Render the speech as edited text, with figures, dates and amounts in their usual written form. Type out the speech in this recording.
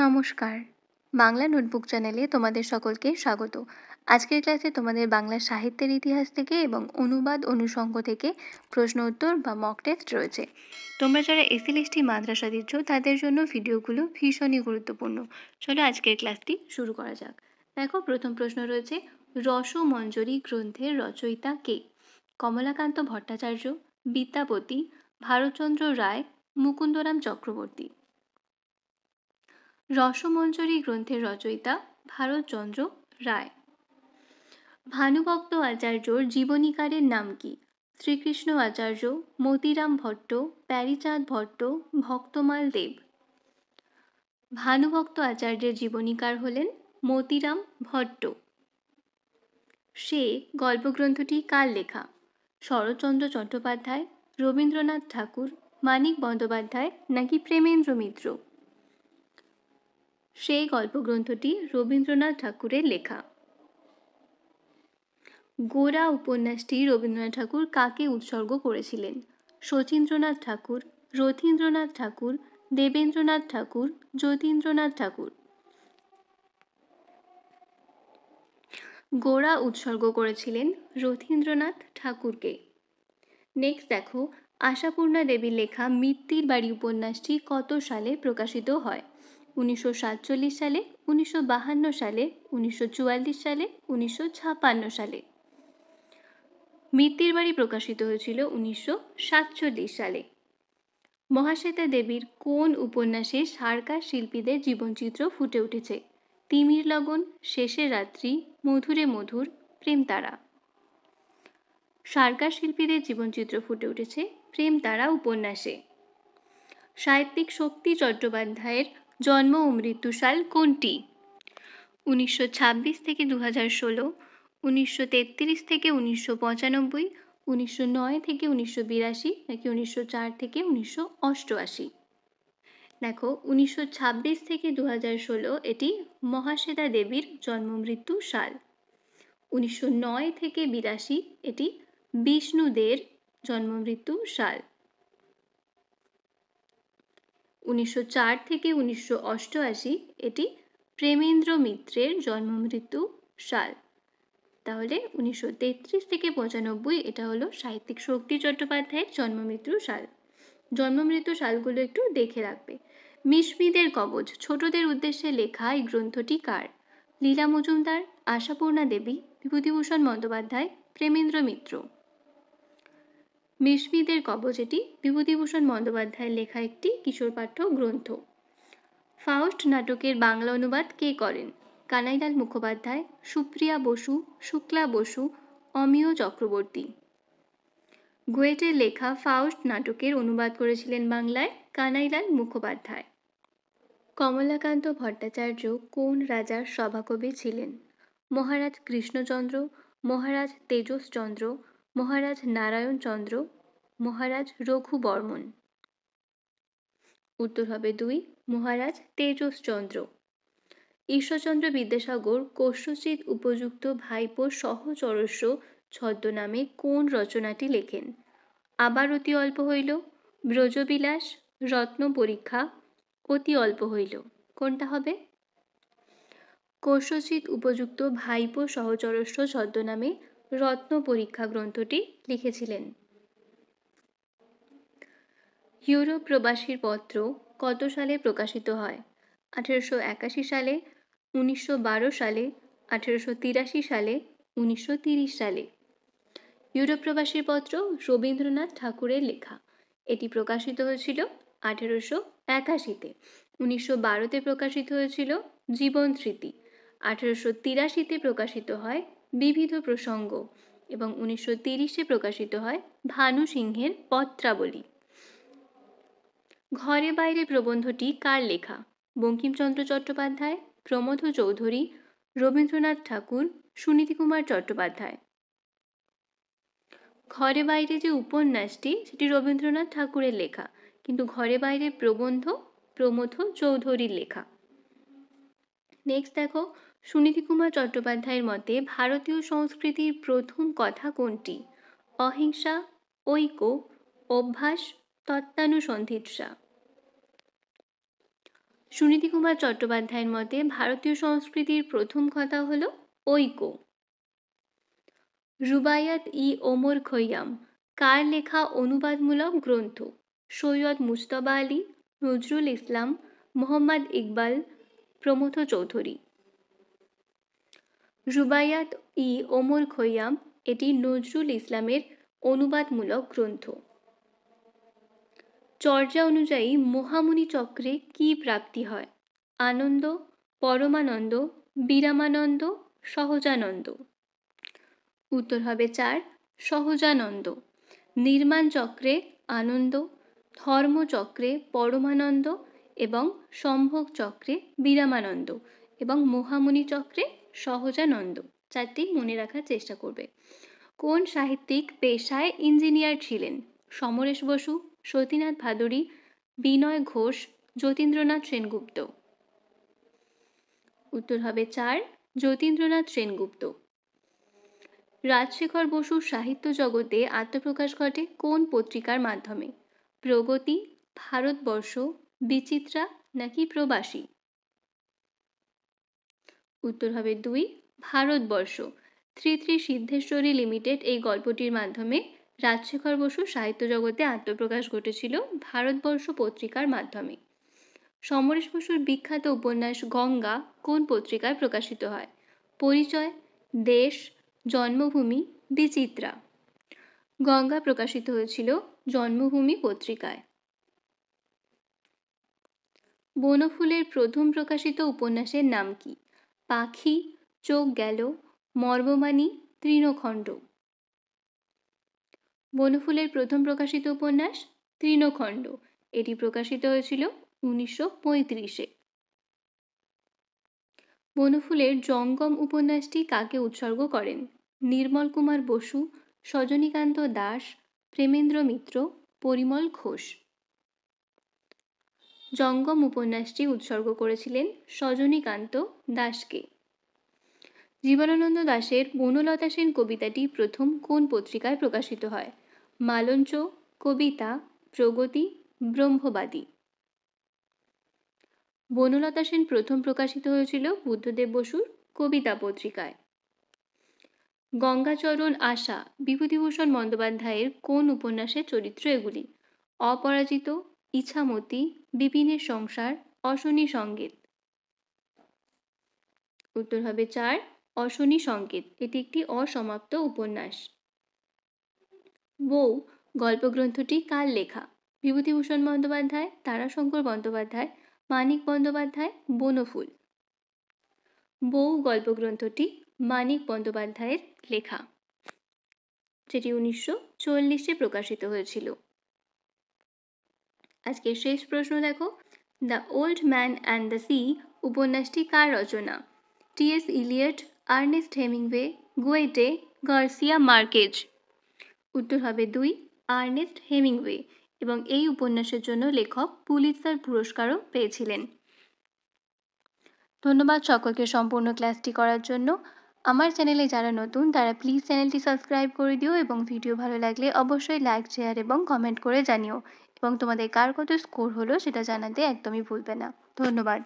নমস্কার। বাংলা নোটবুক চ্যানেলে তোমাদের সকলকে স্বাগত। আজকের ক্লাসে তোমাদের বাংলা সাহিত্যের ইতিহাস থেকে এবং অনুবাদ অনুষঙ্গ থেকে প্রশ্ন উত্তর বা মক টেস্ট রয়েছে। তোমরা যারা এসএলএসটি মাদ্রাসা দিচ্ছ তাদের জন্য ভিডিওগুলো ভীষণই গুরুত্বপূর্ণ। চলো আজকের ক্লাসটি শুরু করা যাক। দেখো, প্রথম প্রশ্ন রয়েছে, রসমঞ্জরি গ্রন্থের রচয়িতা কে? কমলাকান্ত ভট্টাচার্য, বিদ্যাপতি, ভারতচন্দ্র রায়, মুকুন্দরাম চক্রবর্তী। রসমঞ্জরি গ্রন্থের রচয়িতা ভারতচন্দ্র রায়। ভানুভক্ত আচার্যর জীবনীকারের নাম কি? শ্রীকৃষ্ণ আচার্য, মতিরাম ভট্ট, প্যারীচাঁদ ভট্ট, ভক্তমাল দেব। ভানুভক্ত আচার্যের জীবনীকার হলেন মতিরাম ভট্ট। সে গল্পগ্রন্থটি কার লেখা? শরৎচন্দ্র চট্টোপাধ্যায়, রবীন্দ্রনাথ ঠাকুর, মানিক বন্দ্যোপাধ্যায় নাকি প্রেমেন্দ্র মিত্র? সেই গল্পগ্রন্থটি রবীন্দ্রনাথ ঠাকুরের লেখা। গোরা উপন্যাসটি রবীন্দ্রনাথ ঠাকুর কাকে উৎসর্গ করেছিলেন? শচীন্দ্রনাথ ঠাকুর, রথীন্দ্রনাথ ঠাকুর, দেবেন্দ্রনাথ ঠাকুর, যতীন্দ্রনাথ ঠাকুর। গোরা উৎসর্গ করেছিলেন রথীন্দ্রনাথ ঠাকুরকে। নেক্সট দেখো, আশাপূর্ণা দেবীর লেখা মিত্তির বাড়ি উপন্যাসটি কত সালে প্রকাশিত হয়? 1947 সালে, 1952 সালে, 1944 সালে, 1956 সালে। মিত্তির বাড়ি প্রকাশিত হয়েছিল 1947 সালে। মহাশ্বেতা দেবীর কোন উপন্যাসে সার্কাস শিল্পীদের জীবনচিত্র ফুটে উঠেছে? তিমির লগন, শেষের রাত্রি, মধুরে মধুর, প্রেমতারা। সার্কাস শিল্পীদের জীবনচিত্র ফুটে উঠেছে প্রেমতারা উপন্যাসে। সাহিত্যিক শক্তি চট্টোপাধ্যায়ের জন্ম ও মৃত্যুসাল কোনটি? 1926 থেকে 2016, 1933 থেকে 1995, 1909 থেকে 1982 নাকি 1904 থেকে 1988? দেখো, 1926 থেকে 2016 এটি মহাশ্বেতা দেবীর জন্ম মৃত্যু সাল। 1909 থেকে 82 এটি বিষ্ণুদের জন্ম মৃত্যু সাল। 1904 থেকে 1988 এটি প্রেমেন্দ্র মিত্রের জন্ম মৃত্যু সাল। তাহলে 1933 থেকে 95 এটা হলো সাহিত্যিক শক্তি চট্টোপাধ্যায়ের জন্ম মৃত্যু সাল। জন্ম মৃত্যু সালগুলো একটু দেখে রাখবে। মিশমীদের কবচ ছোটদের উদ্দেশ্যে লেখা এই গ্রন্থটি কার? লীলা মজুমদার, আশাপূর্ণা দেবী, বিভূতিভূষণ বন্দ্যোপাধ্যায়, প্রেমেন্দ্র মিত্র। মিশমীদের কবচ এটি বিভূতিভূষণ বন্দ্যোপাধ্যায়ের লেখা একটি কিশোর পাঠ্য গ্রন্থ। ফাউস্ট নাটকের বাংলা অনুবাদ কে করেন? কানাইলাল মুখোপাধ্যায়, সুপ্রিয়া বসু, শুক্লা বসু, অমিয় চক্রবর্তী। গোয়েটের লেখা ফাউস্ট নাটকের অনুবাদ করেছিলেন বাংলায় কানাইলাল মুখোপাধ্যায়। কমলাকান্ত ভট্টাচার্য কোন রাজার সভাকবি ছিলেন? মহারাজ কৃষ্ণচন্দ্র, মহারাজ তেজসচন্দ্র, মহারাজ নারায়ণচন্দ্র, মহারাজ রঘুবর্মন। উত্তর হবে 2, মহারাজ তেজসচন্দ্র। ঈশ্বরচন্দ্র বিদ্যাসাগর কস্যচিৎ উপযুক্ত ভাইপো সহচরস্য ছদ্মনামে কোন রচনাটি লেখেন? আবার অতি অল্প হইল, ব্রজবিলাস, রত্ন পরীক্ষা, অতি অল্প হইল। কোনটা হবে? কস্যচিৎ উপযুক্ত ভাইপো সহচরস্য ছদ্মনামে রত্ন পরীক্ষা গ্রন্থটি লিখেছিলেন। ইউরোপ প্রবাসীর পত্র কত সালে প্রকাশিত হয়? 1881 সালে, 1912 সালে, 1883 সালে, 1930 সালে। ইউরোপ প্রবাসীর পত্র রবীন্দ্রনাথ ঠাকুরের লেখা। এটি প্রকাশিত হয়েছিল 1881-তে। 1912-তে প্রকাশিত হয়েছিল জীবন স্মৃতি। 1883-তে প্রকাশিত হয় বিবিধ প্রসঙ্গ এবং 1930-এ প্রকাশিত হয় ভানু সিংহের পত্রাবলী। ঘরে বাইরে প্রবন্ধটি কার লেখা? বঙ্কিমচন্দ্র চট্টোপাধ্যায়, প্রমথ চৌধুরী, রবীন্দ্রনাথ ঠাকুর, সুনীতিকুমার চট্টোপাধ্যায়। ঘরে বাইরে যে উপন্যাসটি সেটি রবীন্দ্রনাথ ঠাকুরের লেখা, কিন্তু ঘরে বাইরে প্রবন্ধ প্রমথ চৌধুরীর লেখা। নেক্সট দেখো, সুনীতিকুমার চট্টোপাধ্যায়ের মতে ভারতীয় সংস্কৃতির প্রথম কথা কোনটি? অহিংসা, ঐক্য, অভ্যাস, তত্ত্বানুসন্ধিৎসা। সুনীতি কুমার চট্টোপাধ্যায়ের মতে ভারতীয় সংস্কৃতির প্রথম কথা হল ঐক্য। রুবাইয়াত ই ওমর খৈয়াম কার লেখা অনুবাদমূলক গ্রন্থ? সৈয়দ মুজতবা আলী, নজরুল ইসলাম, মোহাম্মদ ইকবাল, প্রমথ চৌধুরী। রুবাইয়াত ই ওমর খৈয়াম এটি নজরুল ইসলামের অনুবাদমূলক গ্রন্থ। চর্যা অনুযায়ী মহামুনি চক্রে কি প্রাপ্তি হয়? আনন্দ, পরমানন্দ, বিরামানন্দ, সহজানন্দ। উত্তর হবে 4, সহজানন্দ। নির্মাণ চক্রে আনন্দ, ধর্মচক্রে পরমানন্দ এবং সম্ভোগ চক্রে বিরামানন্দ এবং মহামুনি চক্রে সহজানন্দ। 4টি মনে রাখার চেষ্টা করবে। কোন সাহিত্যিক পেশায় ইঞ্জিনিয়ার ছিলেন? সমরেশ বসু, সতীনাথ ভাদুড়ী, বিনয় ঘোষ, যতীন্দ্রনাথ সেনগুপ্ত। উত্তর হবে 4, যতীন্দ্রনাথ সেনগুপ্ত। রাজশেখর বসুর সাহিত্য জগতে আত্মপ্রকাশ ঘটে কোন পত্রিকার মাধ্যমে? প্রগতি, ভারতবর্ষ, বিচিত্রা নাকি প্রবাসী? উত্তর হবে 2, ভারতবর্ষ। শ্রী শ্রী সিদ্ধেশ্বরী লিমিটেড এই গল্পটির মাধ্যমে রাজশেখর বসুর সাহিত্য জগতে আত্মপ্রকাশ ঘটেছিল ভারতবর্ষ পত্রিকার মাধ্যমে। সমরেশ বসুর বিখ্যাত উপন্যাস গঙ্গা কোন পত্রিকায় প্রকাশিত হয়? পরিচয়, দেশ, জন্মভূমি, বিচিত্রা। গঙ্গা প্রকাশিত হয়েছিল জন্মভূমি পত্রিকায়। বনফুলের প্রথম প্রকাশিত উপন্যাসের নাম কি? পাখি, চোখ গেল, মর্মমানী, তৃণখণ্ড। বনফুলের প্রথম প্রকাশিত উপন্যাস তৃণখণ্ড। এটি প্রকাশিত হয়েছিল 1935-এ। বনফুলের জঙ্গম উপন্যাসটি কাকে উৎসর্গ করেন? নির্মল কুমার বসু, সজনীকান্ত দাস, প্রেমেন্দ্র মিত্র, পরিমল ঘোষ। জঙ্গম উপন্যাসটি উৎসর্গ করেছিলেন সজনীকান্ত দাসকে। জীবনানন্দ দাশের বনলতা সেন কবিতাটি প্রথম কোন পত্রিকায় প্রকাশিত হয়? মালঞ্চ, কবিতা, প্রগতি, ব্রহ্মবাদী। বনলতা সেন প্রথম প্রকাশিত হয়েছিল বুদ্ধদেব বসুর কবিতা পত্রিকায়। গঙ্গাচরণ আশা বিভূতিভূষণ বন্দ্যোপাধ্যায়ের কোন উপন্যাসের চরিত্র এগুলি? অপরাজিত, ইছামতি, বিপিনের সংসার, অশনি সংকেত। উত্তর হবে 4, অশনি সংকেত। এটি একটি অসমাপ্ত উপন্যাস। বউ গল্পগ্রন্থটি কার লেখা? বিভূতিভূষণ বন্দ্যোপাধ্যায়, তারাশঙ্কর বন্দ্যোপাধ্যায়, মানিক বন্দ্যোপাধ্যায়, বনফুল। বউ গল্পগ্রন্থটি মানিক বন্দ্যোপাধ্যায়ের লেখা, যেটি 1940-এ প্রকাশিত হয়েছিল। আজকের শেষ প্রশ্ন দেখো, the old man and the sea উপন্যাসটি কার রচনা? T S. Eliot, Ernest Hemingway, Goethe, Garcia Marquez. উত্তর হবে 2, আর্নেস্ট হেমিংওয়ে এবং এই উপন্যাসের জন্য লেখক পুলিৎজার পুরস্কারও পেয়েছিলেন। ধন্যবাদ সকলকে সম্পূর্ণ ক্লাসটি করার জন্য। আমার চ্যানেলে যারা নতুন তারা প্লিজ চ্যানেলটি সাবস্ক্রাইব করে দিও এবং ভিডিও ভালো লাগলে অবশ্যই লাইক, শেয়ার এবং কমেন্ট করে জানিও এবং তোমাদের কার কত স্কোর হলো সেটা জানাতে একদমই ভুলবে না। ধন্যবাদ।